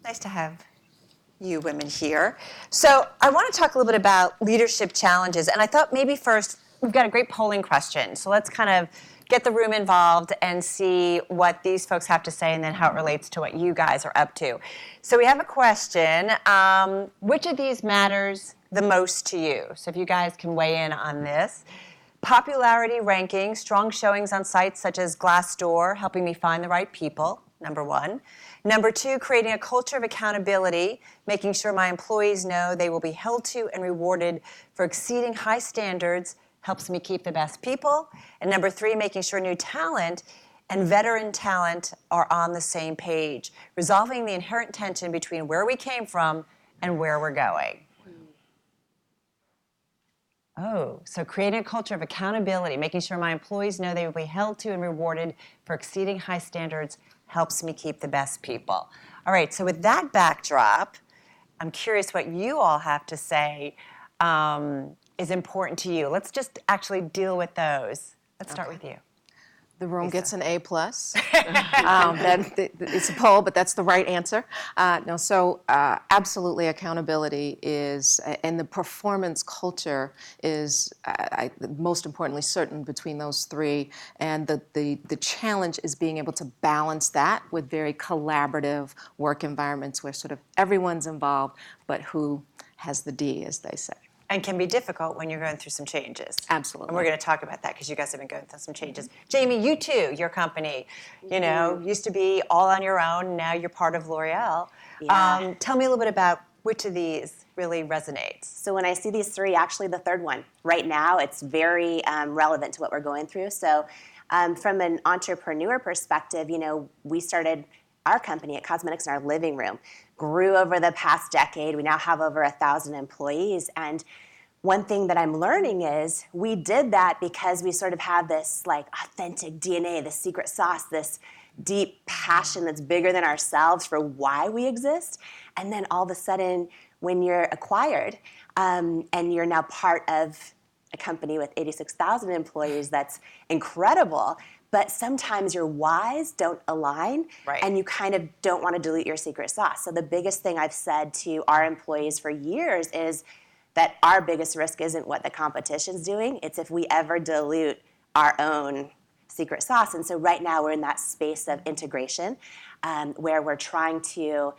Nice to have you women here. So I want to talk a little bit about leadership challenges. And I thought maybe first, we've got a great polling question. So let's kind of get the room involved and see what these folks have to say and then how it relates to what you guys are up to. So we have a question. Which of these matters the most to you? So if you guys can weigh in on this. Popularity ranking, strong showings on sites such as Glassdoor, helping me find the right people, number one. Number two, creating a culture of accountability, making sure my employees know they will be held to and rewarded for exceeding high standards, helps me keep the best people. And number three, making sure new talent and veteran talent are on the same page, resolving the inherent tension between where we came from and where we're going. Oh, so creating a culture of accountability, making sure my employees know they will be held to and rewarded for exceeding high standards, helps me keep the best people. All right, so with that backdrop, I'm curious what you all have to say is important to you. Let's just actually deal with those. Let's start with you. The room Lisa. gets an A+. It's a poll, but that's the right answer. Absolutely accountability is, and the performance culture is, most importantly, certain between those three. And the challenge is being able to balance that with very collaborative work environments where sort of everyone's involved, but who has the D, as they say. And can be difficult when you're going through some changes. Absolutely. And we're going to talk about that because you guys have been going through some changes. Jamie, you too, your company, used to be all on your own. Now you're part of L'Oreal. Yeah. Tell me a little bit about which of these really resonates. So when I see these three, actually the third one, right now, it's very relevant to what we're going through. So from an entrepreneur perspective, we started our company at Cosmetics in our living room, grew over the past decade. We now have over 1,000 employees. And one thing that I'm learning is we did that because we sort of have this like authentic DNA, this secret sauce, this deep passion that's bigger than ourselves for why we exist. And then all of a sudden, when you're acquired and you're now part of a company with 86,000 employees, that's incredible. But sometimes your whys don't align, right, and you kind of don't want to dilute your secret sauce. So the biggest thing I've said to our employees for years is that our biggest risk isn't what the competition's doing. It's if we ever dilute our own secret sauce. And so right now we're in that space of integration where we're trying to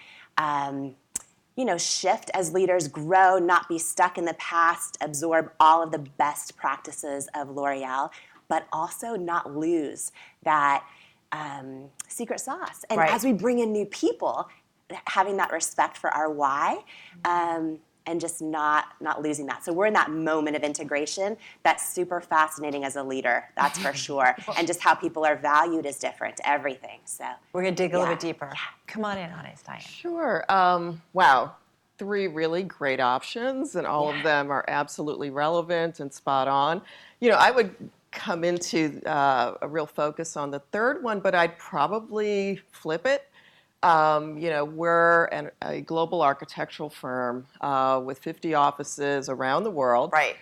shift as leaders, grow, not be stuck in the past, absorb all of the best practices of L'Oreal, but also not lose that secret sauce. And right, as we bring in new people, having that respect for our why and just not losing that. So we're in that moment of integration that's super fascinating as a leader, that's for sure. And just how people are valued is different, everything. So we're going to dig a little bit deeper. Yeah. Come on in on it, Diane. Sure. Wow. Three really great options, and all of them are absolutely relevant and spot on. I would come into a real focus on the third one, but I'd probably flip it. We're a global architectural firm with 50 offices around the world. Right.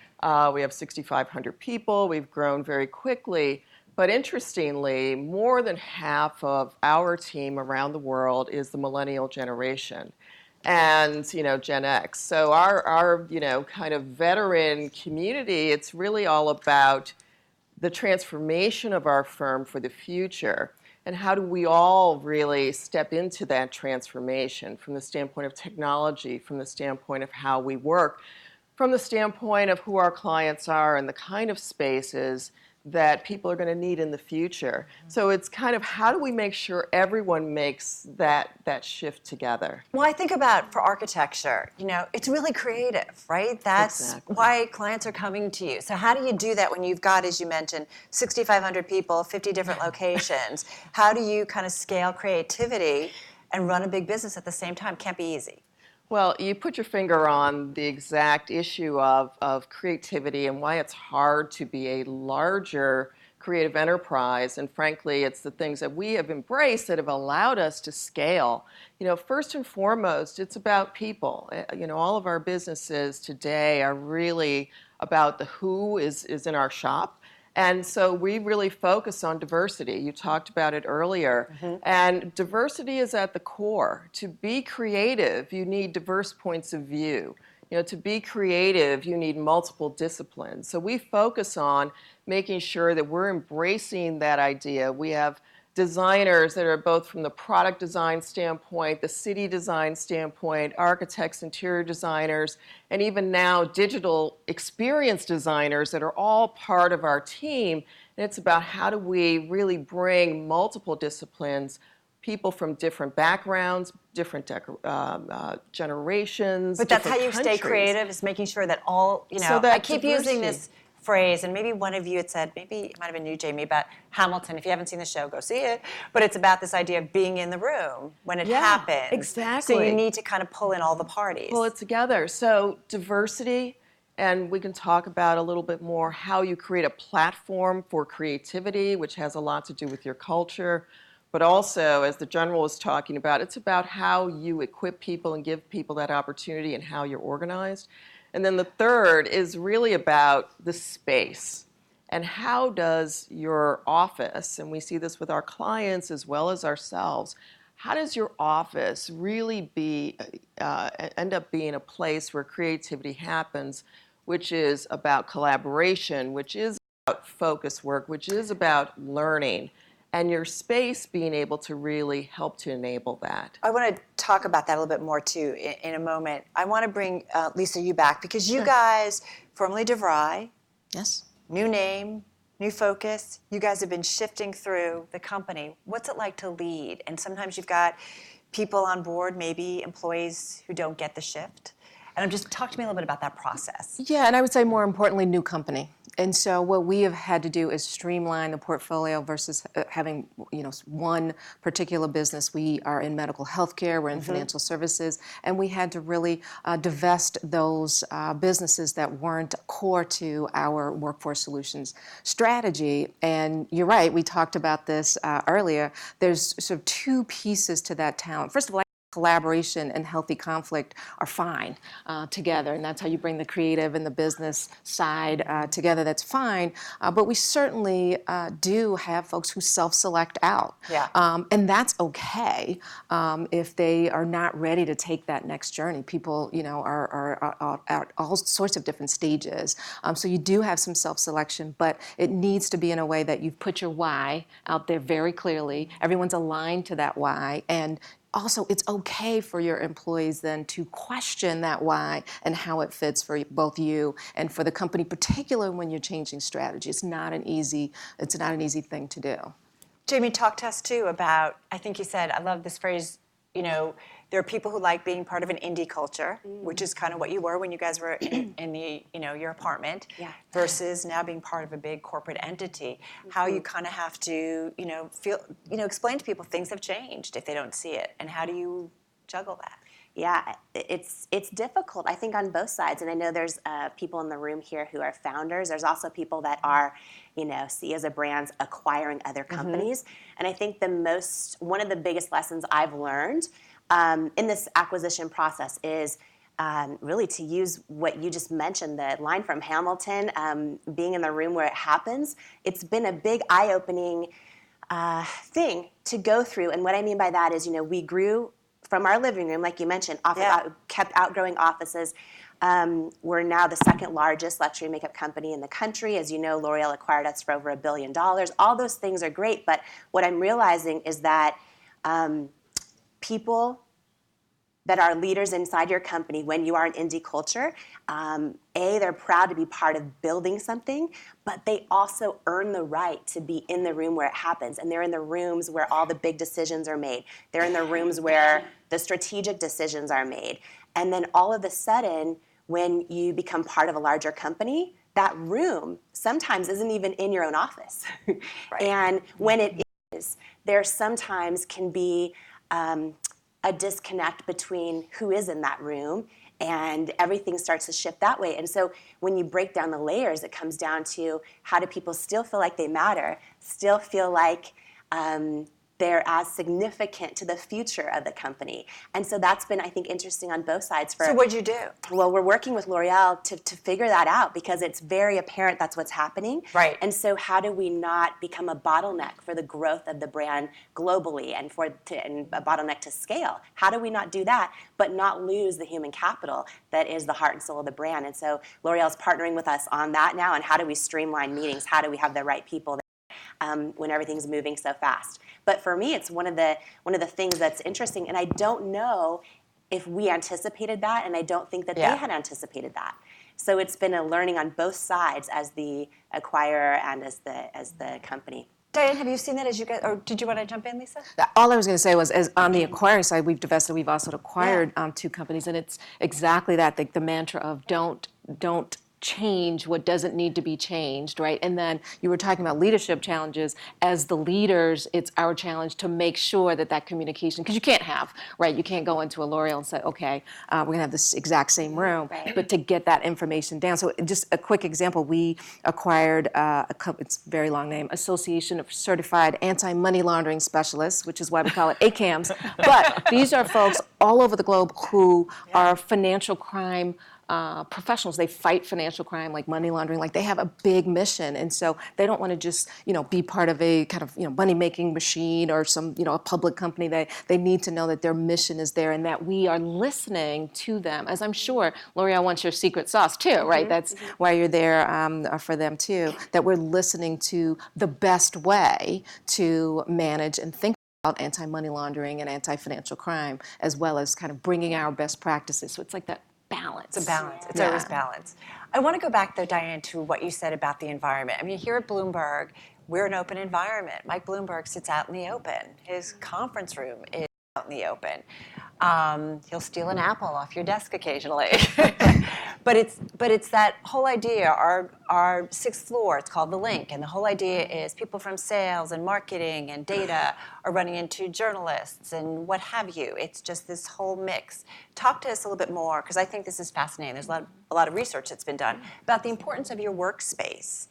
We have 6,500 people. We've grown very quickly. But interestingly, more than half of our team around the world is the millennial generation. And, Gen X. So our kind of veteran community, it's really all about the transformation of our firm for the future. And how do we all really step into that transformation from the standpoint of technology, from the standpoint of how we work, from the standpoint of who our clients are and the kind of spaces that people are going to need in the future. So it's kind of how do we make sure everyone makes that shift together? Well, I think about for architecture, it's really creative, right? That's exactly why clients are coming to you. So how do you do that when you've got, as you mentioned, 6,500 people, 50 different locations? How do you kind of scale creativity and run a big business at the same time? Can't be easy. Well, you put your finger on the exact issue of creativity and why it's hard to be a larger creative enterprise. And frankly, it's the things that we have embraced that have allowed us to scale. First and foremost, it's about people. All of our businesses today are really about the who is in our shop And so we really focus on diversity. You talked about it earlier. And diversity is at the core. To be creative, you need diverse points of view. To be creative, you need multiple disciplines. So we focus on making sure that we're embracing that idea. We have designers that are both from the product design standpoint, the city design standpoint, architects, interior designers, and even now digital experience designers that are all part of our team. And it's about how do we really bring multiple disciplines, people from different backgrounds, different generations, But that's how different you stay countries. creative, is making sure that all, So that I keep using diversity. this phrase, and maybe one of you had said, maybe it might have been you, Jamie, about Hamilton. If you haven't seen the show, go see it. But it's about this idea of being in the room when it happens. Exactly. So you need to kind of pull in all the parties. Pull it together. So diversity, and we can talk about a little bit more how you create a platform for creativity, which has a lot to do with your culture. But also, as the general was talking about, it's about how you equip people and give people that opportunity and how you're organized. And then the third is really about the space. And how does your office, and we see this with our clients as well as ourselves, how does your office really end up being a place where creativity happens, which is about collaboration, which is about focus work, which is about learning, and your space being able to really help to enable that. I want to talk about that a little bit more too in a moment. I want to bring Lisa, you back, because you guys, formerly DeVry, Yes. new name, new focus, you guys have been shifting through the company. What's it like to lead? And sometimes you've got people on board, maybe employees who don't get the shift. And talk to me a little bit about that process. Yeah, and I would say more importantly, new company. And so what we have had to do is streamline the portfolio versus having one particular business. We are in medical healthcare, we're in financial services, and we had to really divest those businesses that weren't core to our workforce solutions strategy. And you're right, we talked about this earlier. There's sort of two pieces to that talent. First of all, collaboration and healthy conflict are fine together, and that's how you bring the creative and the business side together. That's fine, but we certainly do have folks who self-select out, and that's okay if they are not ready to take that next journey. People, are at all sorts of different stages, so you do have some self-selection, but it needs to be in a way that you've put your why out there very clearly. Everyone's aligned to that why, and also, it's okay for your employees then to question that why and how it fits for both you and for the company, particularly when you're changing strategy. It's not an easy thing to do. Jamie, talk to us too about, I think you said, I love this phrase, there are people who like being part of an indie culture, which is kind of what you were when you guys were in the, your apartment, versus now being part of a big corporate entity. How you kind of have to, explain to people things have changed if they don't see it, and how do you juggle that? Yeah, it's difficult, I think, on both sides. And I know there's people in the room here who are founders. There's also people that are, CEOs of brands acquiring other companies. And I think one of the biggest lessons I've learned in this acquisition process is really to use what you just mentioned, the line from Hamilton, being in the room where it happens. It's been a big eye-opening thing to go through. And what I mean by that is, we grew from our living room, like you mentioned, kept outgrowing offices. We're now the second largest luxury makeup company in the country. As you know, L'Oreal acquired us for over $1 billion. All those things are great, but what I'm realizing is that people that are leaders inside your company, when you are an indie culture, they're proud to be part of building something, but they also earn the right to be in the room where it happens. And they're in the rooms where all the big decisions are made. They're in the rooms where the strategic decisions are made. And then all of a sudden, when you become part of a larger company, that room sometimes isn't even in your own office. And when it is, there sometimes can be a disconnect between who is in that room, and everything starts to shift that way. And so when you break down the layers, it comes down to how do people still feel like they matter, still feel like they're as significant to the future of the company. And so that's been, I think, interesting on both sides. So what'd you do? Well, we're working with L'Oreal to figure that out because it's very apparent that's what's happening. Right. And so how do we not become a bottleneck for the growth of the brand globally and a bottleneck to scale? How do we not do that but not lose the human capital that is the heart and soul of the brand? And so L'Oreal's partnering with us on that now, and how do we streamline meetings? How do we have the right people when everything's moving so fast? But for me, it's one of the things that's interesting, and I don't know if we anticipated that, and I don't think that they had anticipated that. So it's been a learning on both sides as the acquirer and as the company. Diane, have you seen that as you get, or did you want to jump in, Lisa? All I was going to say was, as on the acquiring side, we've divested, we've also acquired two companies, and it's exactly that, the mantra of don't change what doesn't need to be changed, right? And then you were talking about leadership challenges. As the leaders, it's our challenge to make sure that communication, because you can't have, right? You can't go into a L'Oreal and say, okay, we're going to have this exact same room, but to get that information down. So just a quick example, we acquired it's a very long name, Association of Certified Anti-Money Laundering Specialists, which is why we call it ACAMS. But these are folks all over the globe who are financial crime professionals. They fight financial crime, like money laundering, like they have a big mission. And so they don't want to just, be part of a kind of, money-making machine or some, a public company. They need to know that their mission is there and that we are listening to them. As I'm sure L'Oreal wants your secret sauce too, right? That's why you're there for them too, that we're listening to the best way to manage and think about anti-money laundering and anti-financial crime, as well as kind of bringing our best practices. So it's like that balance. It's a balance. It's always balance. I want to go back, though, Diane, to what you said about the environment. I mean, here at Bloomberg, we're an open environment. Mike Bloomberg sits out in the open. His conference room is out in the open. He'll steal an apple off your desk occasionally. But it's that whole idea, our sixth floor, it's called The Link, and the whole idea is people from sales and marketing and data are running into journalists and what have you. It's just this whole mix. Talk to us a little bit more, because I think this is fascinating. There's a lot of research that's been done about the importance of your workspace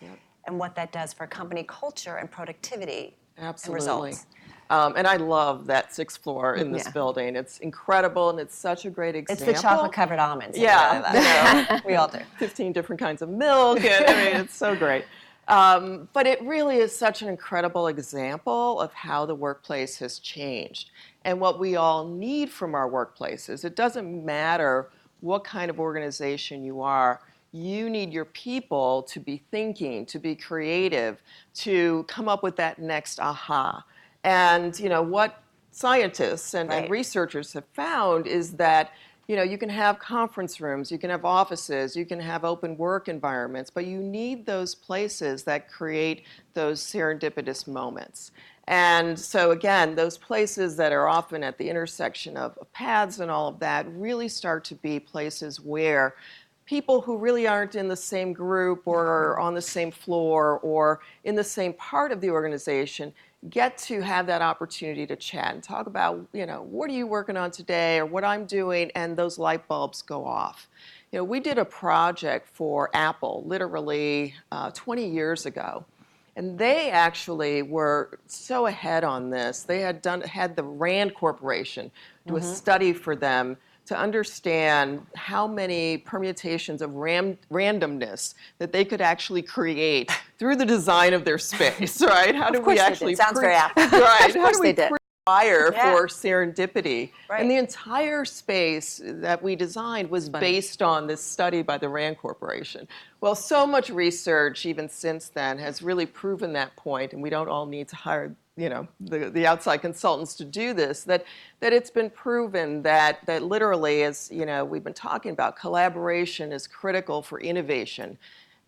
and what that does for company culture and productivity and results. And I love that sixth floor in this building. It's incredible, and it's such a great example. It's the chocolate-covered almonds. Yeah. We all do. 15 different kinds of milk, and I mean, it's so great. But it really is such an incredible example of how the workplace has changed and what we all need from our workplaces. It doesn't matter what kind of organization you are. You need your people to be thinking, to be creative, to come up with that next aha. And what scientists and researchers have found is that you can have conference rooms, you can have offices, you can have open work environments, but you need those places that create those serendipitous moments. And so again, those places that are often at the intersection of paths and all of that really start to be places where people who really aren't in the same group or on the same floor or in the same part of the organization get to have that opportunity to chat and talk about, what are you working on today or what I'm doing, and those light bulbs go off. We did a project for Apple literally 20 years ago, and they actually were so ahead on this. They had the Rand Corporation do a study for them to understand how many permutations of randomness that they could actually create through the design of their space, right? How do we actually sounds very Apple. Right? How do we did. fire for serendipity? Right. And the entire space that we designed was based on this study by the Rand Corporation. Well, so much research even since then has really proven that point, and we don't all need to hire the outside consultants to do this, that it's been proven that literally, as we've been talking about, collaboration is critical for innovation.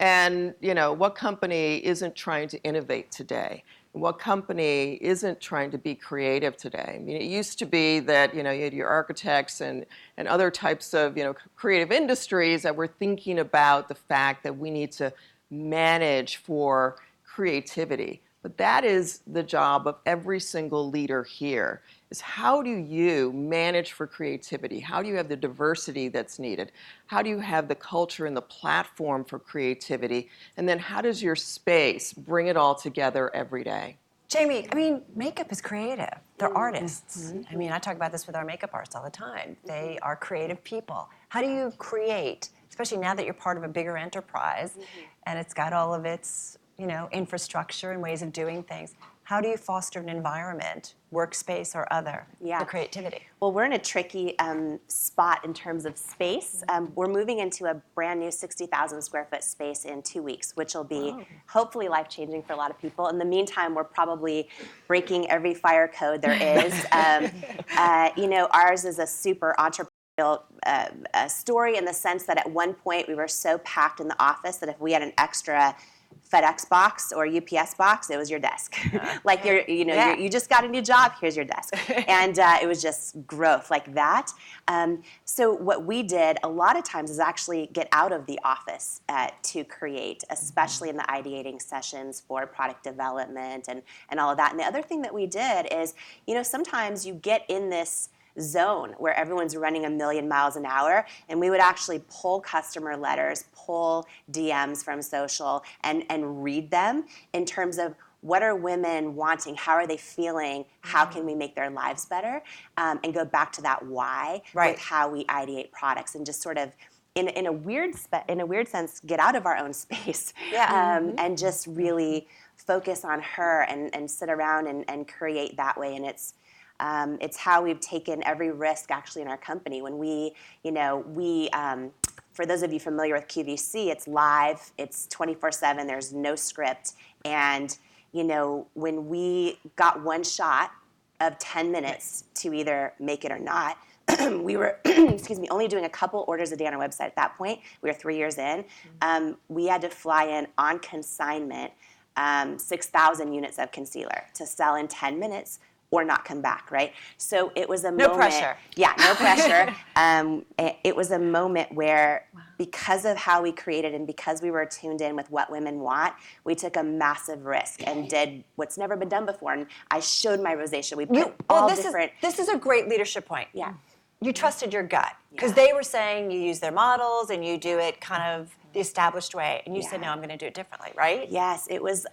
And what company isn't trying to innovate today? What company isn't trying to be creative today? I mean, it used to be that you had your architects and other types of creative industries that were thinking about the fact that we need to manage for creativity. But that is the job of every single leader here, is how do you manage for creativity? How do you have the diversity that's needed? How do you have the culture and the platform for creativity? And then how does your space bring it all together every day? Jamie, I mean, makeup is creative. They're artists. I mean, I talk about this with our makeup artists all the time. They are creative people. How do you create, especially now that you're part of a bigger enterprise and it's got all of its, infrastructure and ways of doing things, how do you foster an environment, workspace or other, for creativity? Well, we're in a tricky spot in terms of space. We're moving into a brand new 60,000 square foot space in 2 weeks, which will be hopefully life-changing for a lot of people. In the meantime, we're probably breaking every fire code there is. Ours is a super entrepreneurial story in the sense that at one point we were so packed in the office that if we had an extra FedEx box or UPS box, it was your desk. Like you just got a new job, here's your desk. And it was just growth like that. So what we did a lot of times is actually get out of the office to create, especially in the ideating sessions for product development and all of that. And the other thing that we did is, sometimes you get in this zone where everyone's running a million miles an hour, and we would actually pull customer letters, pull DMs from social, and read them in terms of what are women wanting, how are they feeling, how can we make their lives better, and go back to that why with how we ideate products, and just sort of in a weird sense get out of our own space and just really focus on her and sit around and create that way. And it's how we've taken every risk actually in our company. When we for those of you familiar with QVC, it's live, it's 24/7, there's no script. And, when we got one shot of 10 minutes to either make it or not, we were, only doing a couple orders a day on our website at that point. We were 3 years in. We had to fly in on consignment 6,000 units of concealer to sell in 10 minutes or not come back, right? So it was a moment. No pressure. Yeah, no pressure. It was a moment where, because of how we created and because we were tuned in with what women want, we took a massive risk and did what's never been done before. And I showed my rosacea. We put different. This is a great leadership point. Yeah. You trusted your gut because they were saying you use their models and you do it kind of the established way, and you said, no, I'm going to do it differently, right? Yes, it was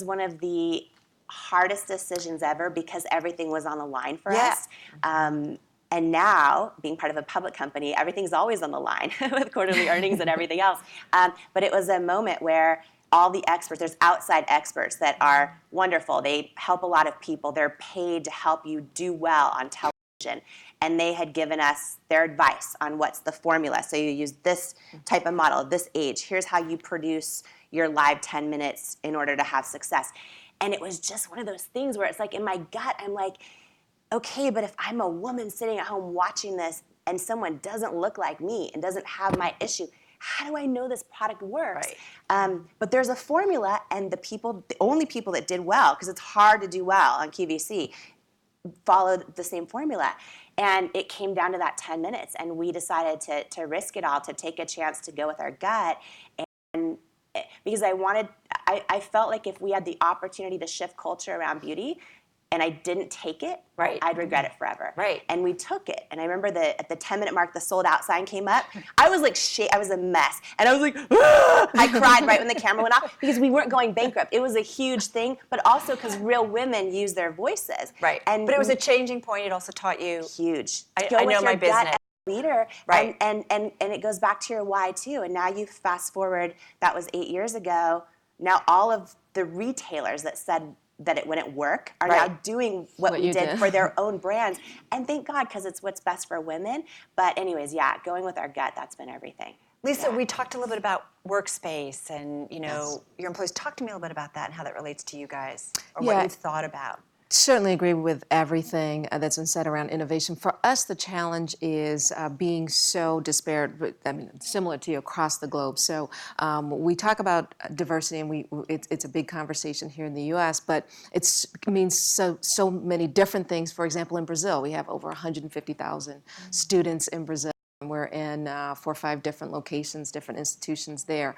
one of the hardest decisions ever because everything was on the line for us. And now, being part of a public company, everything's always on the line with quarterly earnings and everything else. But it was a moment where all the experts, there's outside experts that are wonderful. They help a lot of people. They're paid to help you do well on television. And they had given us their advice on what's the formula. So you use this type of model, this age. Here's how you produce your live 10 minutes in order to have success. And it was just one of those things where it's like in my gut, I'm like, okay, but if I'm a woman sitting at home watching this and someone doesn't look like me and doesn't have my issue, how do I know this product works? But there's a formula, and the only people that did well, because it's hard to do well on QVC, followed the same formula. And it came down to that 10 minutes, and we decided to risk it all, to take a chance to go with our gut. And because I felt like if we had the opportunity to shift culture around beauty and I didn't take it, I'd regret it forever. And we took it. And I remember at the 10-minute mark, the sold out sign came up. I was like, I was a mess. And I was like, ah! I cried right when the camera went off because we weren't going bankrupt. It was a huge thing, but also because real women use their voices. But it was a changing point. It also taught you. Huge. I know my business. Leader, and it goes back to your why too. And now you fast forward, that was 8 years ago. Now all of the retailers that said that it wouldn't work are now doing what we did for their own brands. And thank God, because it's what's best for women. But anyways, going with our gut, that's been everything. Lisa, we talked a little bit about Workspace and your employees. Talk to me a little bit about that and how that relates to you guys, or what you've thought about. Certainly agree with everything that's been said around innovation. For us, the challenge is being so disparate, similar to you across the globe. So we talk about diversity, and it's a big conversation here in the U.S., but it means so many different things. For example, in Brazil, we have over 150,000 students in Brazil. We're in 4 or 5 different locations, different institutions there.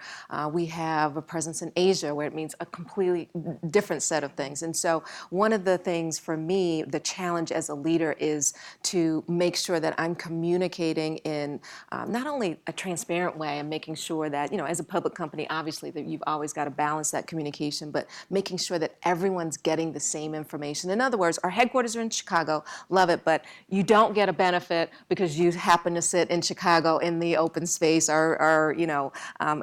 We have a presence in Asia where it means a completely different set of things. And so one of the things for me, the challenge as a leader is to make sure that I'm communicating in not only a transparent way and making sure that, as a public company, obviously that you've always got to balance that communication, but making sure that everyone's getting the same information. In other words, our headquarters are in Chicago, love it, but you don't get a benefit because you happen to sit in Chicago in the open space, our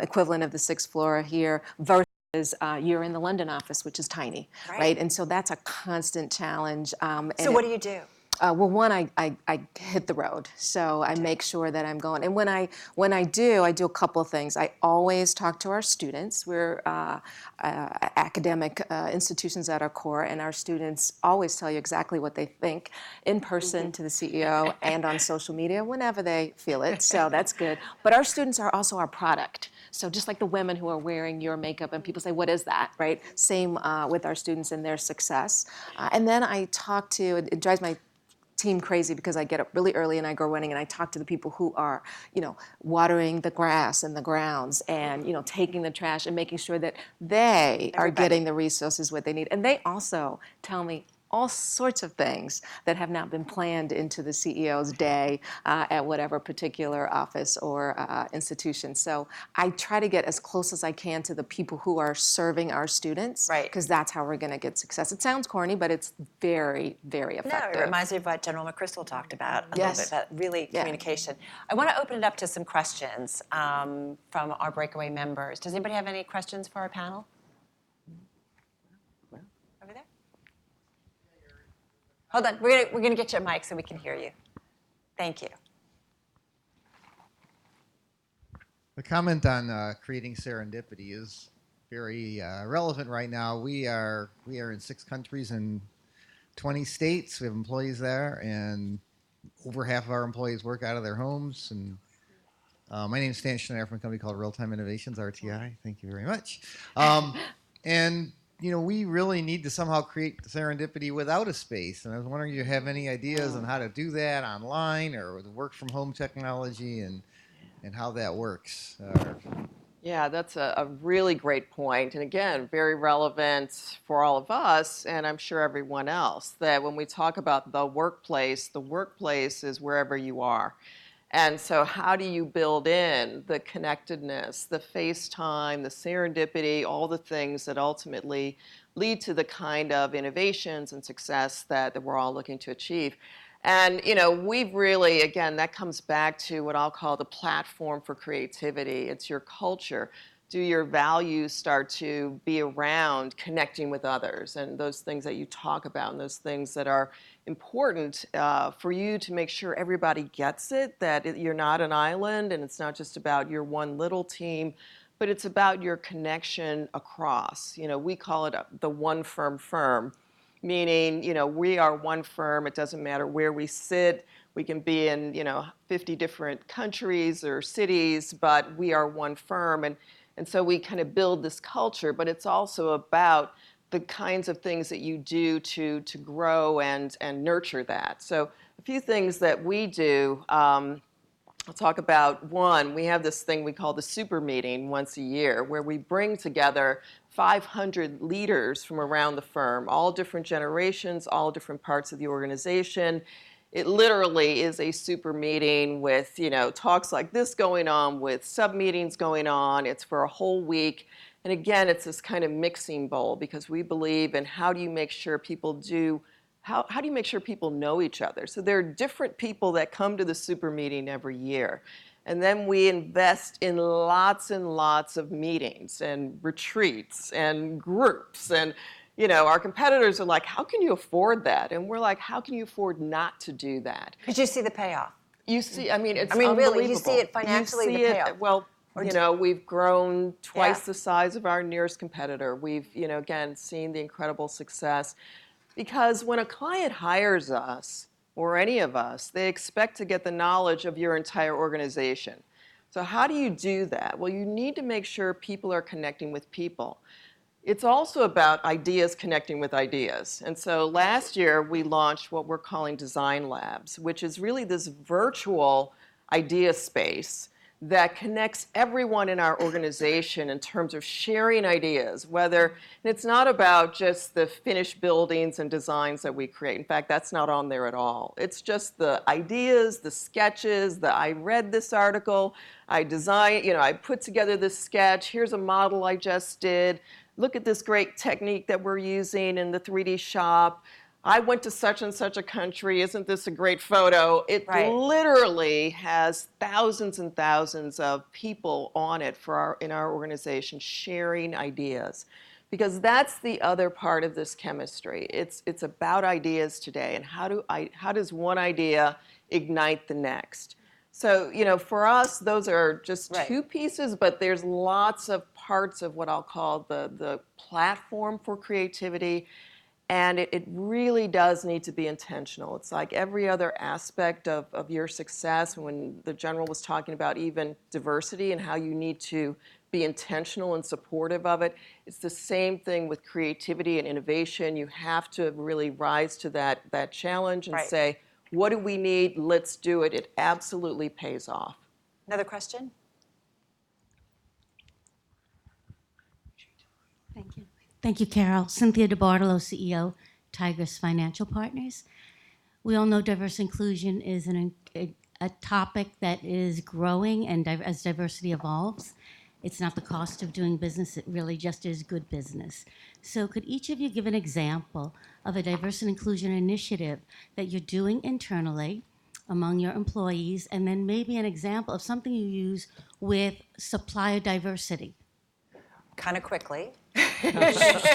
equivalent of the 6th floor here, versus you're in the London office, which is tiny, right? And so that's a constant challenge. So what do you do? Well, one, I hit the road, so I make sure that I'm going. And when I do a couple of things. I always talk to our students. We're academic institutions at our core, and our students always tell you exactly what they think in person to the CEO and on social media whenever they feel it. So that's good. But our students are also our product. So just like the women who are wearing your makeup, and people say, "What is that?" Right? Same with our students and their success. And then I talk to. It drives my team crazy because I get up really early and I go running and I talk to the people who are, watering the grass and the grounds and, taking the trash and making sure that they are getting the resources what they need. And they also tell me all sorts of things that have not been planned into the CEO's day at whatever particular office or institution. So I try to get as close as I can to the people who are serving our students, because that's how we're going to get success. It sounds corny, but it's very, very effective. No, it reminds me of what General McChrystal talked about a little bit, about really communication. I want to open it up to some questions from our Breakaway members. Does anybody have any questions for our panel? Over there? Hold on, we're gonna get you a mic so we can hear you. Thank you. The comment on creating serendipity is very relevant right now. We are in 6 countries and 20 states. We have employees there, and over half of our employees work out of their homes. And my name is Stan Schneider from a company called Real Time Innovations, RTI. Thank you very much. And we really need to somehow create serendipity without a space. And I was wondering if you have any ideas on how to do that online or with work from home technology and how that works. Yeah, that's a really great point. And again, very relevant for all of us, and I'm sure everyone else, that when we talk about the workplace is wherever you are. And so how do you build in the connectedness, the FaceTime, the serendipity, all the things that ultimately lead to the kind of innovations and success that we're all looking to achieve? And we've really, again, that comes back to what I'll call the platform for creativity. It's your culture. Do your values start to be around connecting with others and those things that you talk about and those things that are important for you to make sure everybody gets it, that you're not an island and it's not just about your one little team, but it's about your connection across. We call it the one firm. Meaning, we are one firm. It doesn't matter where we sit. We can be in, 50 different countries or cities, but we are one firm. And so we kind of build this culture, but it's also about the kinds of things that you do to grow and nurture that. So a few things that we do, I'll talk about. One, we have this thing we call the super meeting once a year, where we bring together 500 leaders from around the firm, all different generations, all different parts of the organization. It literally is a super meeting with, talks like this going on, with sub-meetings going on. It's for a whole week. And again, it's this kind of mixing bowl, because we believe in how do you make sure people know each other? So there are different people that come to the super meeting every year. And then we invest in lots and lots of meetings and retreats and groups. And, our competitors are like, how can you afford that? And we're like, how can you afford not to do that? Because you see the payoff. You see, it's unbelievable. Really, you see it financially, the payoff. Well, we've grown twice the size of our nearest competitor. We've, again, seen the incredible success. Because when a client hires us, or any of us, they expect to get the knowledge of your entire organization. So how do you do that? Well, you need to make sure people are connecting with people. It's also about ideas connecting with ideas. And so last year, we launched what we're calling Design Labs, which is really this virtual idea space that connects everyone in our organization in terms of sharing ideas, and it's not about just the finished buildings and designs that we create. In fact, that's not on there at all. It's just the ideas, the sketches, I read this article, I designed, I put together this sketch, here's a model I just did, look at this great technique that we're using in the 3D shop. I went to such and such a country. Isn't this a great photo? It literally has thousands and thousands of people on it in our organization sharing ideas, because that's the other part of this chemistry. It's about ideas today, and how does one idea ignite the next? So, for us, those are just two pieces, but there's lots of parts of what I'll call the platform for creativity. And it really does need to be intentional. It's like every other aspect of your success. When the general was talking about even diversity and how you need to be intentional and supportive of it, it's the same thing with creativity and innovation. You have to really rise to that challenge and say, what do we need? Let's do it. It absolutely pays off. Another question? Thank you. Thank you, Carol. Cynthia DeBartolo, CEO, Tigris Financial Partners. We all know diverse inclusion is a topic that is growing, and as diversity evolves, it's not the cost of doing business, it really just is good business. So could each of you give an example of a diverse and inclusion initiative that you're doing internally among your employees, and then maybe an example of something you use with supplier diversity? Kind of quickly.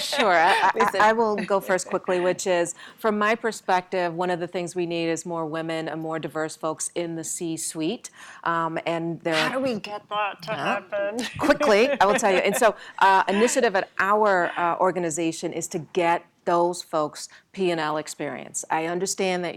Sure. I will go first quickly, which is, from my perspective, one of the things we need is more women and more diverse folks in the C-suite. And there. How do we get that to happen? Quickly, I will tell you. And so, initiative at our organization is to get those folks P&L experience. I understand that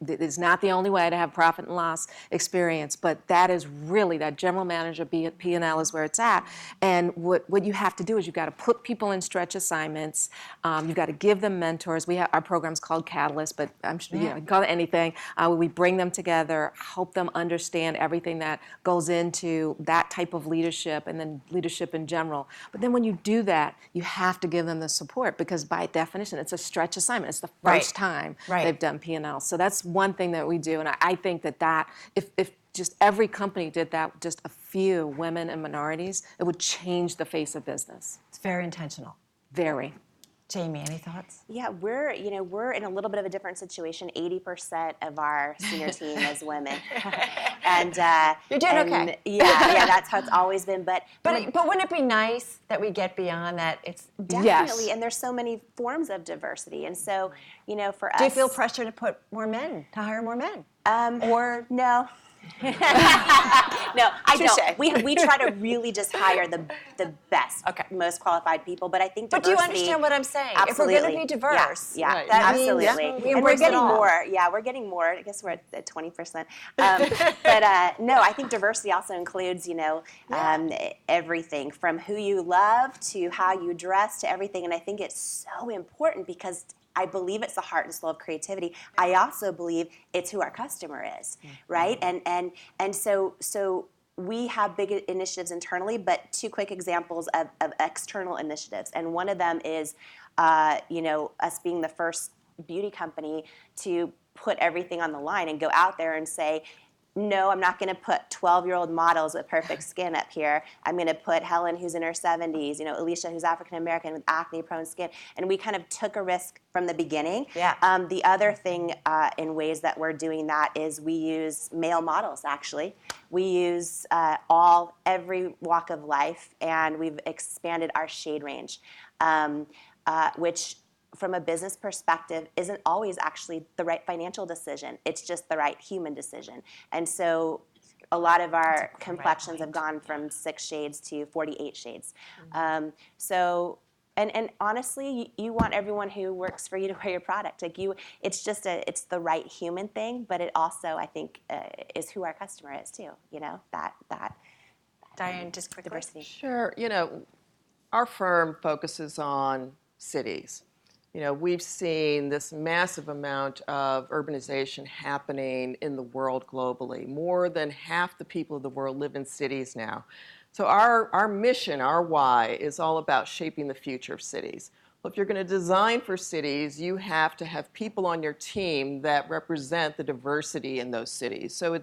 it's not the only way to have profit and loss experience, but that is really, that general manager P&L is where it's at. And what you have to do is you've got to put people in stretch assignments. You've got to give them mentors. Our program's called Catalyst, but I'm sure you can call it anything. We bring them together, help them understand everything that goes into that type of leadership, and then leadership in general. But then when you do that, you have to give them the support, because by definition, it's a stretch assignment. It's the first time they've done P&L. So that's one thing that we do, and I think that if just every company did that, just a few women and minorities, it would change the face of business. It's very intentional. Very. Jamie, any thoughts? Yeah, we're in a little bit of a different situation. 80% of our senior team is women, and you're doing okay. Yeah, that's how it's always been. But wouldn't it be nice that we get beyond that? It's definitely, and there's so many forms of diversity, and so for us. Do you feel pressure to hire more men? Or no. No, I don't. We try to really just hire the best, most qualified people. But I think diversity. But do you understand what I'm saying? Absolutely. If we're going to be diverse, that absolutely. Means, and we're getting more. Yeah, we're getting more. I guess we're at 20%. But no, I think diversity also includes, everything from who you love to how you dress to everything. And I think it's so important, because I believe it's the heart and soul of creativity. I also believe it's who our customer is, right? And so we have big initiatives internally, but two quick examples of external initiatives. And one of them is, us being the first beauty company to put everything on the line and go out there and say, no, I'm not going to put 12-year-old models with perfect skin up here. I'm going to put Helen, who's in her 70s, Alicia, who's African-American with acne-prone skin. And we kind of took a risk from the beginning. Yeah. The other thing in ways that we're doing that is we use male models, actually. We use every walk of life, and we've expanded our shade range, which from a business perspective isn't always actually the right financial decision. It's just the right human decision. And so a lot of our complexions have gone from 6 shades to 48 shades. And honestly, you want everyone who works for you to wear your product. It's the right human thing, but it also, I think, is who our customer is too. That Diane, just quickly. Diversity. Sure. Our firm focuses on cities. we've seen this massive amount of urbanization happening in the world globally. More than half the people of the world live in cities now. So our mission, our why, is all about shaping the future of cities. Well, if you're going to design for cities, you have to have people on your team that represent the diversity in those cities. So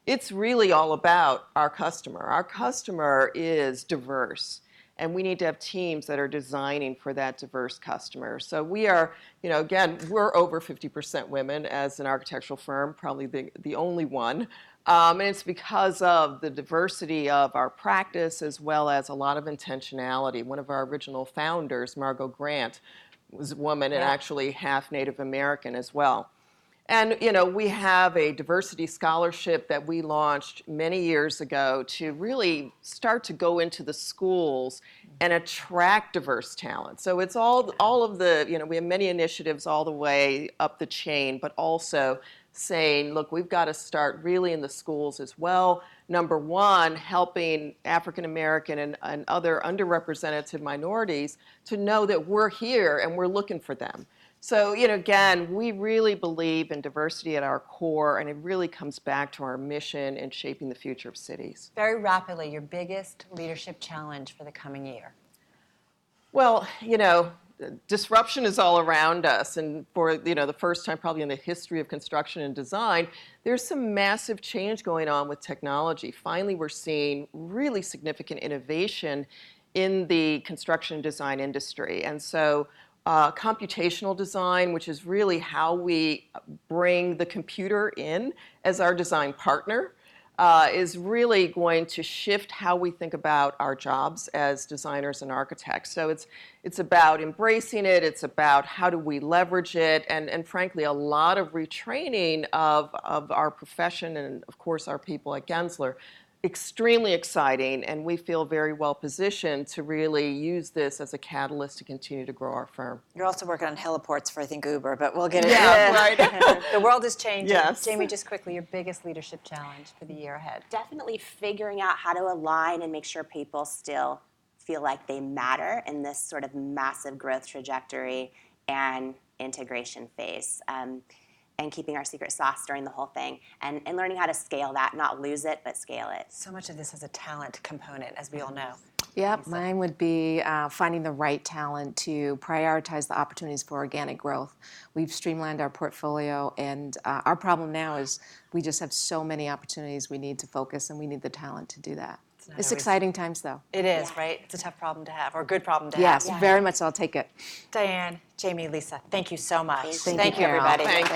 it's really all about our customer. Our customer is diverse, and we need to have teams that are designing for that diverse customer. So we are, again, we're over 50% women as an architectural firm, probably the only one. And it's because of the diversity of our practice as well as a lot of intentionality. One of our original founders, Margot Grant, was a woman and actually half Native American as well. And we have a diversity scholarship that we launched many years ago to really start to go into the schools and attract diverse talent. So it's all of the, we have many initiatives all the way up the chain, but also saying, look, we've got to start really in the schools as well. Number one, helping African American and other underrepresented minorities to know that we're here and we're looking for them. So, again, we really believe in diversity at our core, and it really comes back to our mission in shaping the future of cities. Very rapidly, your biggest leadership challenge for the coming year. Well, disruption is all around us, and for the first time probably in the history of construction and design, there's some massive change going on with technology. Finally, we're seeing really significant innovation in the construction and design industry, and so computational design, which is really how we bring the computer in as our design partner, is really going to shift how we think about our jobs as designers and architects. So it's about embracing it, it's about how do we leverage it, and frankly, a lot of retraining of our profession and, of course, our people at Gensler. Extremely exciting, and we feel very well positioned to really use this as a catalyst to continue to grow our firm. You're also working on heliports for, I think, Uber, but we'll get into Right. The world is changing. Yes. Jamie, just quickly, your biggest leadership challenge for the year ahead. Definitely figuring out how to align and make sure people still feel like they matter in this sort of massive growth trajectory and integration phase. And keeping our secret sauce during the whole thing, and learning how to scale that, not lose it, but scale it. So much of this has a talent component, as we all know. Yep, mine would be finding the right talent to prioritize the opportunities for organic growth. We've streamlined our portfolio, and our problem now is we just have so many opportunities we need to focus, and we need the talent to do that. It's exciting times, though. It is, right? It's a tough problem to have, or a good problem to have. Yes, very much so. I'll take it. Diane, Jamie, Lisa, thank you so much. Thank you, Carol. everybody. Thank